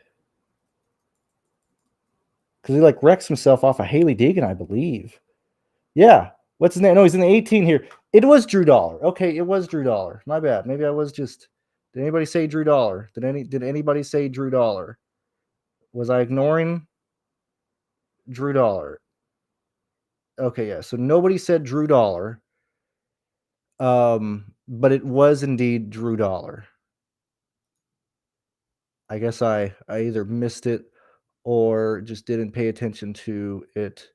he like wrecks himself off of Haley Deegan, I believe. Yeah. What's his name? No, he's in the 18 here. It was Drew Dollar. Okay, it was Drew Dollar. My bad. Maybe I was just. Did anybody say Drew Dollar? Did anybody say Drew Dollar? Was I ignoring Drew Dollar? Okay, yeah. So nobody said Drew Dollar. But it was indeed Drew Dollar. I guess I either missed it or just didn't pay attention to it.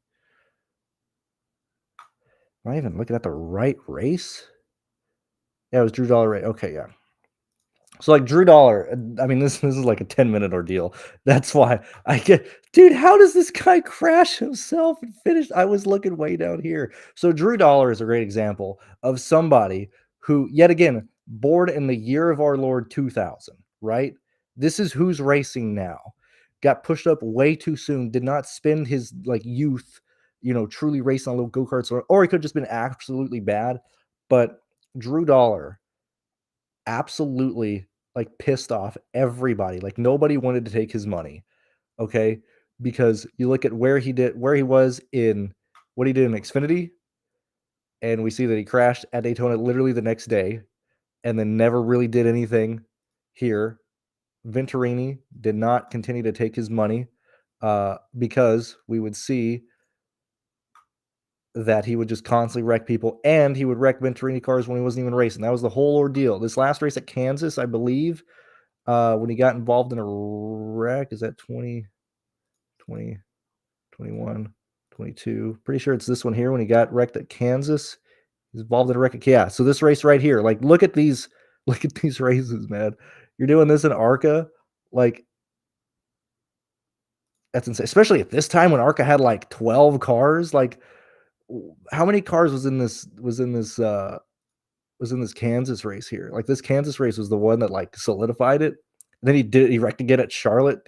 Am I even looking at the right race? Yeah, it was Drew Dollar. Right. Okay, yeah. So like Drew Dollar, I mean, this is like a 10-minute ordeal. That's why I get, dude, how does this guy crash himself and finish? I was looking way down here. So Drew Dollar is a great example of somebody who, yet again, born in the year of our Lord 2000, right? This is who's racing now. Got pushed up way too soon, did not spend his like youth, truly racing on little go-karts, or he could have just been absolutely bad. But Drew Dollar absolutely like pissed off everybody. Like nobody wanted to take his money. Okay. Because you look at where he was in what he did in Xfinity, and we see that he crashed at Daytona literally the next day and then never really did anything here. Venturini did not continue to take his money because we would see that he would just constantly wreck people, and he would wreck Venturini cars when he wasn't even racing. That was the whole ordeal. This last race at Kansas, I believe, when he got involved in a wreck, is that 20, 20, 21, 22? Pretty sure it's this one here when he got wrecked at Kansas. He's involved in a wreck. Yeah. So this race right here, like, look at these races, man. You're doing this in ARCA, like that's insane. Especially at this time when ARCA had like 12 cars. Like, how many cars was in this Kansas race here? Like this Kansas race was the one that like solidified it. And then he wrecked again at Charlotte.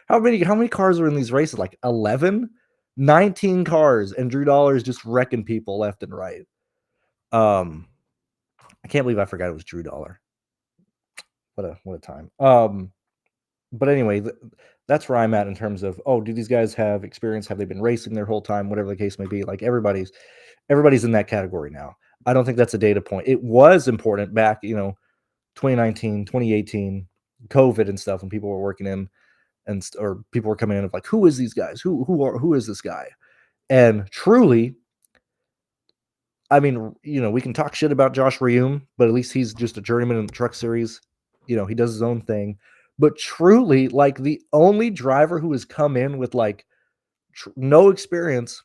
How many cars were in these races? Like 11, 19 cars, and Drew Dollar is just wrecking people left and right. I can't believe I forgot it was Drew Dollar. What a time. But anyway, that's where I'm at in terms of, do these guys have experience? Have they been racing their whole time? Whatever the case may be. Like everybody's in that category now. I don't think that's a data point. It was important back, 2019, 2018, COVID and stuff, when people were working in or people were coming in of like, who is these guys? Who is this guy? And truly, I mean, we can talk shit about Josh Reaume, but at least he's just a journeyman in the truck series. He does his own thing. But truly, like the only driver who has come in with like no experience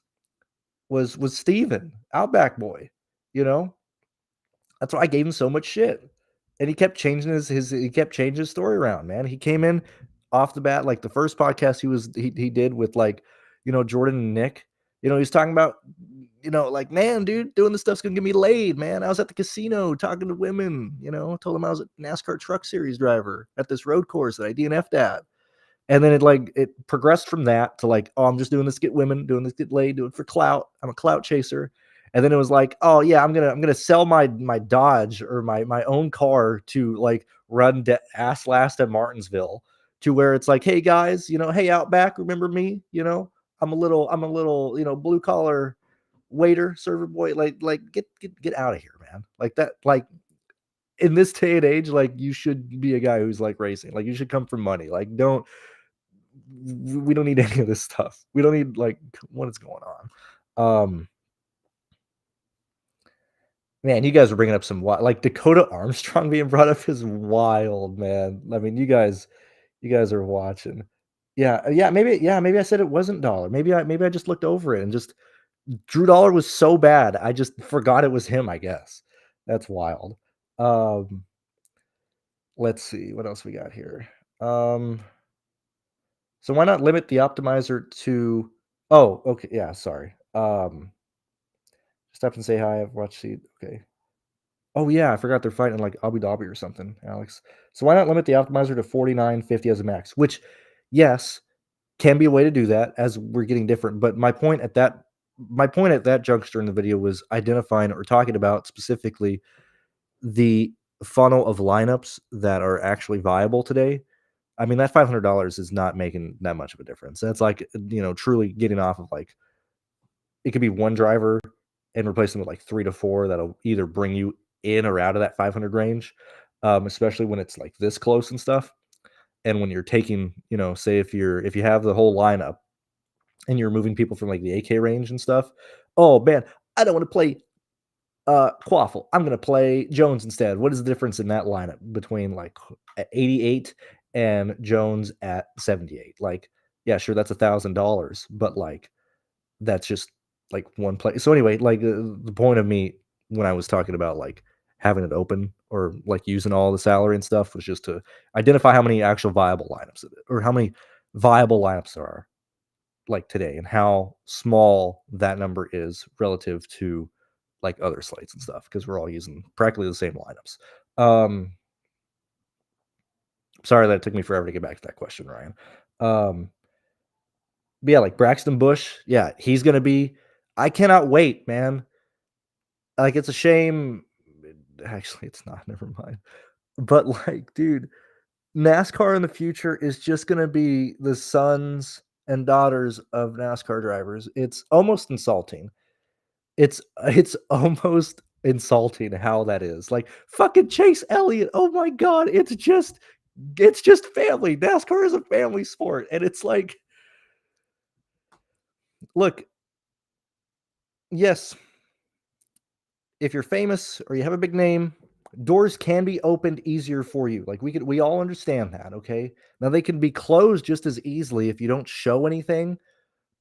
was Steven, Outback Boy. That's why I gave him so much shit. And he kept changing his story around, man. He came in off the bat, like the first podcast he did with like, Jordan and Nick. He's talking about, like, man, dude, doing this stuff's gonna get me laid, man. I was at the casino talking to women, told him I was a NASCAR truck series driver at this road course that I DNF'd at. And then it progressed from that to like, I'm just doing this to get women, doing this to get laid, doing it for clout. I'm a clout chaser. And then it was like, oh yeah, I'm gonna sell my Dodge or my own car to like run ass last at Martinsville, to where it's like, hey guys, hey Outback, remember me? I'm a little blue collar, waiter, server boy, get out of here, man. Like that, like in this day and age, like you should be a guy who's like racing. Like you should come from money. Like don't we don't need any of this stuff. We don't need like what is going on. Man, you guys are bringing up some like Dakota Armstrong being brought up is wild, man. I mean, you guys are watching. Maybe I said it wasn't Dollar. Maybe I just looked over it and just Drew Dollar was so bad, I just forgot it was him, I guess. That's wild. Um, let's see what else we got here. Um, so why not limit the optimizer to oh, okay, yeah, sorry. Stop and say hi. I've watched the okay. Oh yeah, I forgot they're fighting in like Abu Dhabi or something, Alex. So why not limit the optimizer to 49.50 as a max? Which, yes, can be a way to do that as we're getting different. But my point at that juncture in the video was identifying or talking about specifically the funnel of lineups that are actually viable today. I mean, that $500 is not making that much of a difference. That's like, truly getting off of like, it could be one driver and replace them with like 3 to 4 that'll either bring you in or out of that 500 range, especially when it's like this close and stuff. And when you're taking, say if you have the whole lineup and you're moving people from like the AK range and stuff. Oh man, I don't want to play Quaffle. I'm gonna play Jones instead. What is the difference in that lineup between like at 88 and Jones at 78? Like, yeah, sure, that's $1,000, but like that's just like one play. So anyway, like the point of me when I was talking about like having it open or like using all the salary and stuff was just to identify how many actual viable lineups or how many viable lineups there are like today and how small that number is relative to like other slates and stuff because we're all using practically the same lineups. Um, sorry that it took me forever to get back to that question, Ryan. Um, but yeah, like Braxton Bush, yeah, he's gonna be. I cannot wait, man. Like it's a shame. Actually, it's not. Never mind. But like, dude, NASCAR in the future is just gonna be the sons and daughters of NASCAR drivers. It's almost insulting. It's almost insulting how that is. Like fucking Chase Elliott. Oh my god, it's just family. NASCAR is a family sport, and it's like, look, yes, if you're famous or you have a big name, doors can be opened easier for you. Like we all understand that, okay? Now they can be closed just as easily if you don't show anything.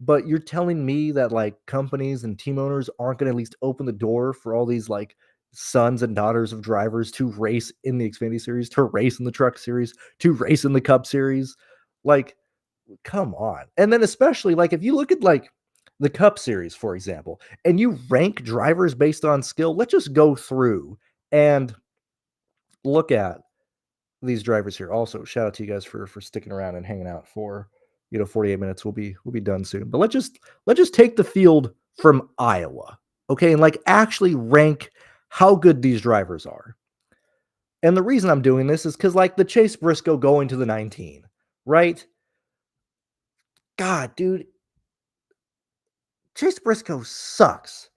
But you're telling me that like companies and team owners aren't going to at least open the door for all these like sons and daughters of drivers to race in the Xfinity series, to race in the truck series, to race in the Cup series? Like, come on. And then especially like if you look at like the Cup series, for example, and you rank drivers based on skill, let's just go through and look at these drivers here. Also, shout out to you guys for sticking around and hanging out for 48 minutes. We'll be done soon. But let's just take the field from Iowa, okay, and like actually rank how good these drivers are. And the reason I'm doing this is because like the Chase Briscoe going to the 19, right? God, dude, Chase Briscoe sucks.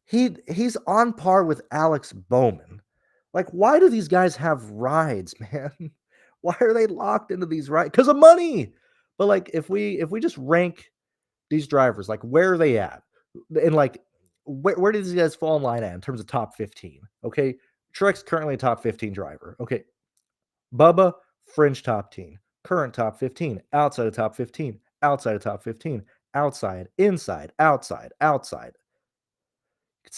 He's on par with Alex Bowman. Like, why do these guys have rides, man? Why are they locked into these rides? Because of money. But like, if we just rank these drivers, like where are they at? And like where do these guys fall in line at in terms of top 15? Okay. Truex currently a top 15 driver. Okay. Bubba, fringe top 10. Current top 15. Outside of top 15. Outside of top 15. Outside, inside, outside, outside.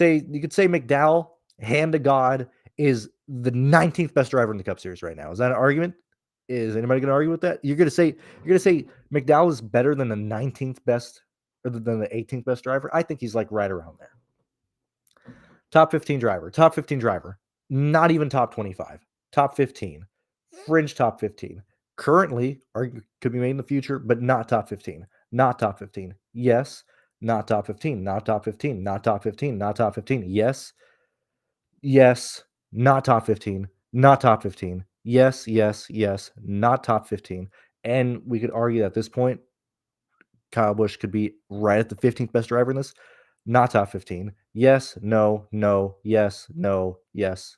You could say McDowell, hand to God, is the 19th best driver in the Cup Series right now. Is that an argument? Is anybody going to argue with that? You're gonna say McDowell is better than the 19th best or than the 18th best driver? I think he's like right around there. Top 15 driver, top 15 driver, not even top 25, top 15, fringe top 15. Currently, could be made in the future, but not top 15. Not top 15. Yes, not top 15. Not top 15. Not top 15. Not top 15. Yes, yes, not top 15. Not top 15. Yes, yes, yes, not top 15. And we could argue that at this point, Kyle Busch could be right at the 15th best driver in this. not top 15. Yes, no, no, yes, no, yes.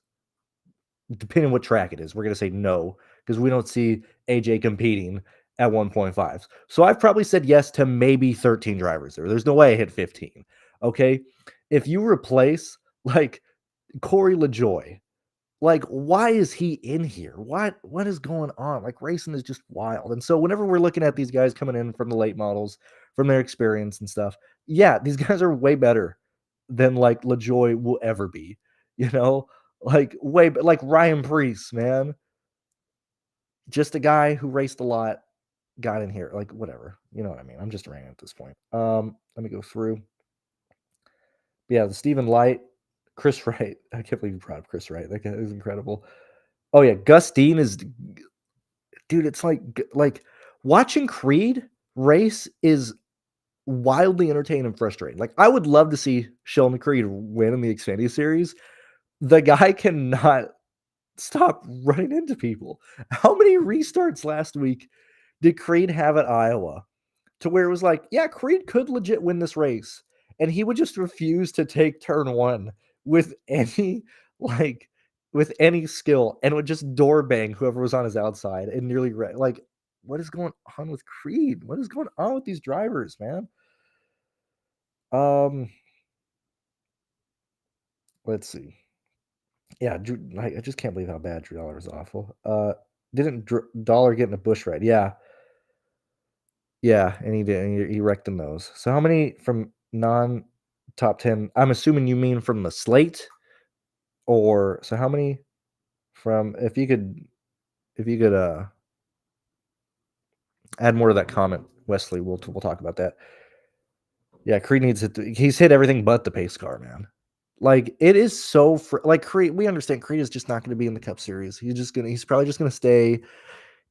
Depending on what track it is, we're going to say no because we don't see AJ competing at 1.5. So I've probably said yes to maybe 13 drivers there. There's no way I hit 15. Okay. If you replace like Corey LaJoy, like, why is he in here? What is going on? Like, racing is just wild. And so whenever we're looking at these guys coming in from the late models, from their experience and stuff, yeah, these guys are way better than like LaJoy will ever be. You know, like like Ryan Preece, man, just a guy who raced a lot, got in here, like whatever. You know what I mean? I'm just ranting at this point. Let me go through. Yeah, the Stephen Light, Chris Wright. I can't believe you brought up Chris Wright. That guy is incredible. Oh yeah, Gus Dean is, dude. It's like watching Creed race is wildly entertaining and frustrating. Like I would love to see Sheldon Creed win in the Xfinity series. The guy cannot stop running into people. How many restarts last week did Creed have at Iowa to where it was like, yeah, Creed could legit win this race, and he would just refuse to take turn one with any like with any skill and would just door bang whoever was on his outside and nearly like what is going on with Creed? What is going on with these drivers, man? Um, let's see. Yeah, Drew, I just can't believe how bad Drew Dollar is awful. Didn't Dollar get in a bush ride? Yeah, yeah, and he did. And he wrecked the nose. So how many from non top 10? I'm assuming you mean from the slate, or so how many from? If you could add more to that comment, Wesley. We'll talk about that. Yeah, Creed needs it. He's hit everything but the pace car, man. Like it is so like Creed. We understand Creed is just not going to be in the Cup Series. He's probably just gonna stay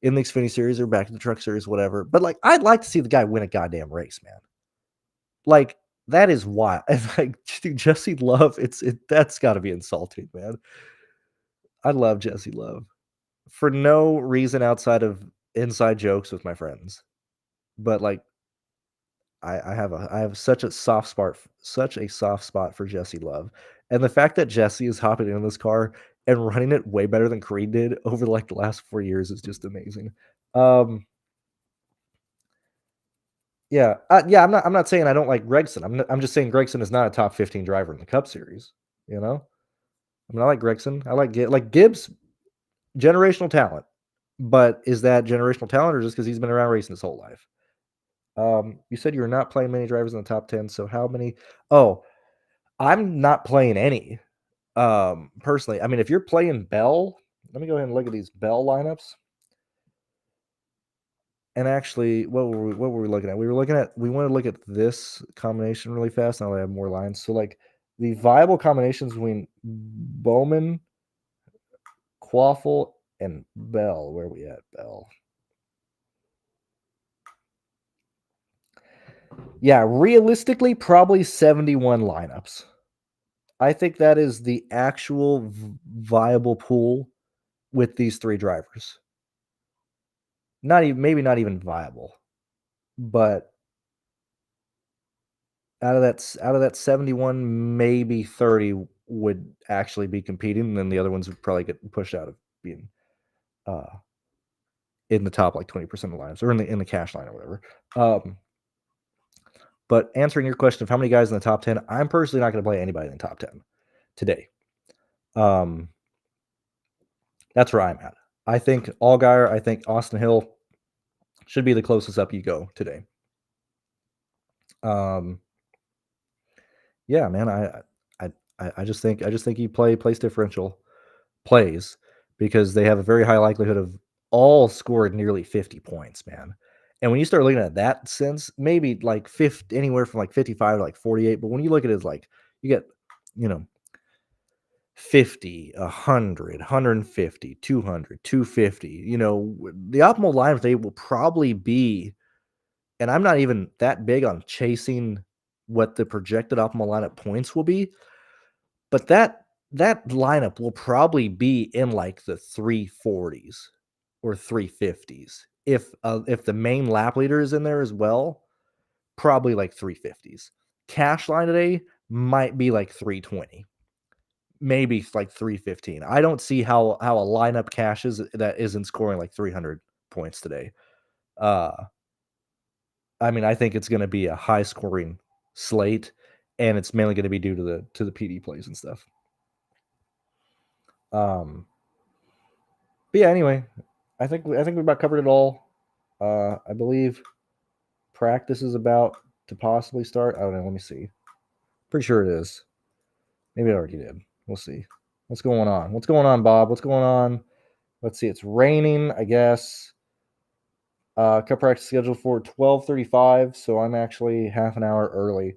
in the Xfinity Series or back in the Truck Series, whatever. But like, I'd like to see the guy win a goddamn race, man. Like that is wild. And like, dude, Jesse Love, that's got to be insulting, man. I love Jesse Love for no reason outside of inside jokes with my friends. But like, I have such a soft spot for Jesse Love, and the fact that Jesse is hopping in this car and running it way better than Creed did over like the last 4 years is just amazing. Um, Yeah, yeah. I'm not saying I don't like Gregson. I'm just saying Gregson is not a top 15 driver in the Cup Series. You know, I mean, I like Gregson. I like Gibbs, generational talent. But is that generational talent or just because he's been around racing his whole life? You said you were not playing many drivers in the top 10. So how many? Oh, I'm not playing any. Personally, I mean, if you're playing Bell, let me go ahead and look at these Bell lineups. And actually, what were we looking at? We want to look at this combination really fast. Now I have more lines. So like the viable combinations between Bowman, Quaffle, and Bell. Where are we at, Bell? Yeah, realistically, probably 71 lineups. I think that is the actual viable pool with these three drivers. Not even maybe not even viable, but out of that 71, maybe 30 would actually be competing, and then the other ones would probably get pushed out of being uh in the top like 20% of the lineups or in the cash line or whatever. But answering your question of how many guys in the top 10, I'm personally not going to play anybody in the top 10 today. That's where I'm at. I think Allgaier, I think Austin Hill should be the closest up you go today. Yeah, man, I just think you play place differential plays because they have a very high likelihood of all scored nearly 50 points, man. And when you start looking at that sense, maybe like 50, anywhere from like 55 to like 48. But when you look at it as like you get, you know, 50, 100, 150, 200, 250, the optimal lineup they will probably be. And I'm not even that big on chasing what the projected optimal lineup points will be, but that lineup will probably be in like the 340s or 350s. If the main lap leader is in there as well, probably like 350s. cash line today might be like 320, maybe like 315. I don't see how a lineup cashes that isn't scoring like 300 points today. I mean, I think it's going to be a high scoring slate, and it's mainly going to be due to the PD plays and stuff. But yeah, anyway, I think we about covered it all. I believe practice is about to possibly start. I don't know. Let me see. Pretty sure it is. Maybe it already did. We'll see. What's going on? What's going on, Bob? What's going on? Let's see. It's raining, I guess. Cup practice scheduled for 12:35, so I'm actually half an hour early.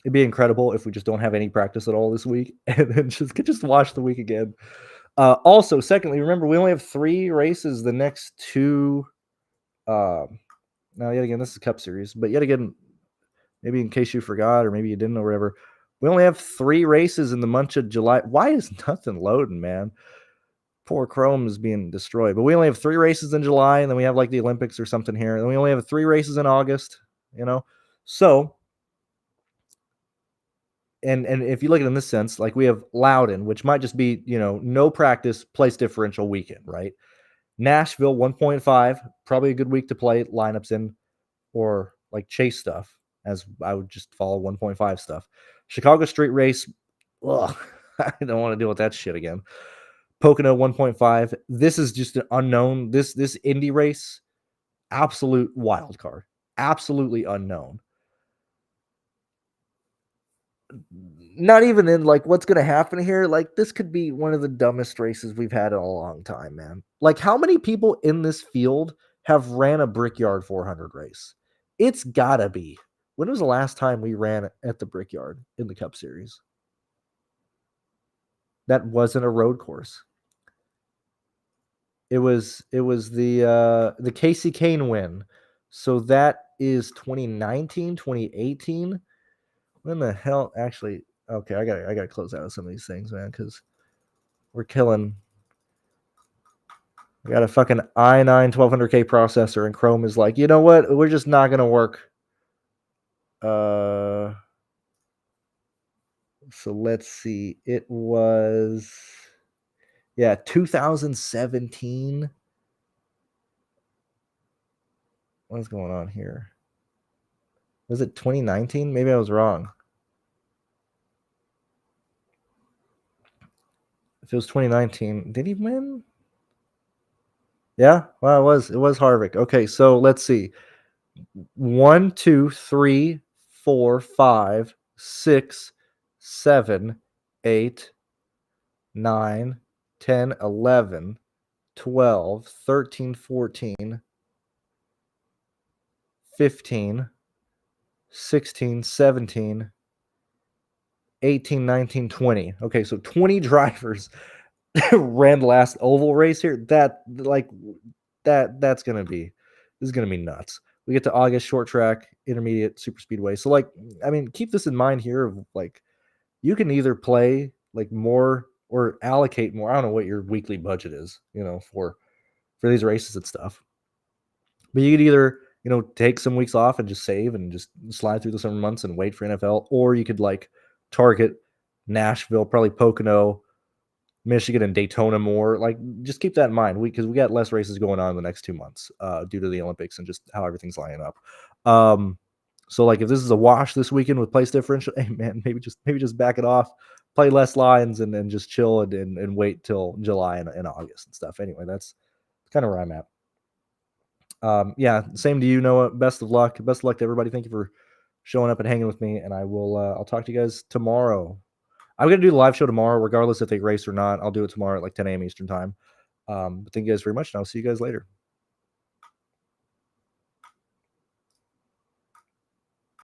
It'd be incredible if we just don't have any practice at all this week, and then just watch the week again. Also, secondly, remember we only have 3 races the next 2. Now, yet again, this is Cup Series, but yet again, maybe in case you forgot or maybe you didn't or whatever, we only have 3 races in the month of July. Why is nothing loading, man? Poor Chrome is being destroyed. But we only have 3 races in July, and then we have like the Olympics or something here. And we only have 3 races in August, So, and if you look at it in this sense, like we have Loudon, which might just be, no practice, place differential weekend, right? Nashville 1.5, probably a good week to play lineups in, or like chase stuff, as I would just follow 1.5 stuff. Chicago Street Race, ugh, I don't want to deal with that shit again. Pocono 1.5. This is just an unknown. This Indy race, absolute wild card, absolutely unknown. Not even in like what's going to happen here. Like this could be one of the dumbest races we've had in a long time, man. Like how many people in this field have ran a Brickyard 400 race? It's gotta be. When was the last time we ran at the Brickyard in the Cup Series? That wasn't a road course. It was the Casey Kane win. So that is 2019, 2018. When the hell actually okay, I gotta close out some of these things, man, because we're killing. I got a fucking i9 1200K processor, and Chrome is like, you know what? We're just not gonna work. So let's see. It was 2017. What's going on here? Was it 2019? Maybe I was wrong. If it was 2019, did he win? Yeah, well, it was Harvick. Okay, so let's see. 1, 2, 3, 4, 5, 6, 7, 8, 9, 10, 11, 12, 13, 14, 15, 16, 17, 18, 19, 20. Okay, so 20 drivers ran the last oval race here. That's gonna be nuts. We get to August, short track, intermediate, super speedway. So like, I mean, keep this in mind here of like you can either play like more or allocate more. I don't know what your weekly budget is, for these races and stuff. But you could either, take some weeks off and just save and just slide through the summer months and wait for NFL, or you could like target Nashville, probably Pocono, Michigan, and Daytona more. Like, just keep that in mind because we got less races going on in the next 2 months due to the Olympics and just how everything's lining up. So like if this is a wash this weekend with place differential, hey man, maybe just back it off, play less lines, and then just chill and wait till July and August and stuff. Anyway, that's kind of where I'm at. Same to you, Noah. Best of luck. Best of luck to everybody. Thank you for showing up and hanging with me. And I will. I'll talk to you guys tomorrow. I'm gonna do the live show tomorrow, regardless if they race or not. I'll do it tomorrow at like 10 a.m. Eastern time. But thank you guys very much, and I'll see you guys later.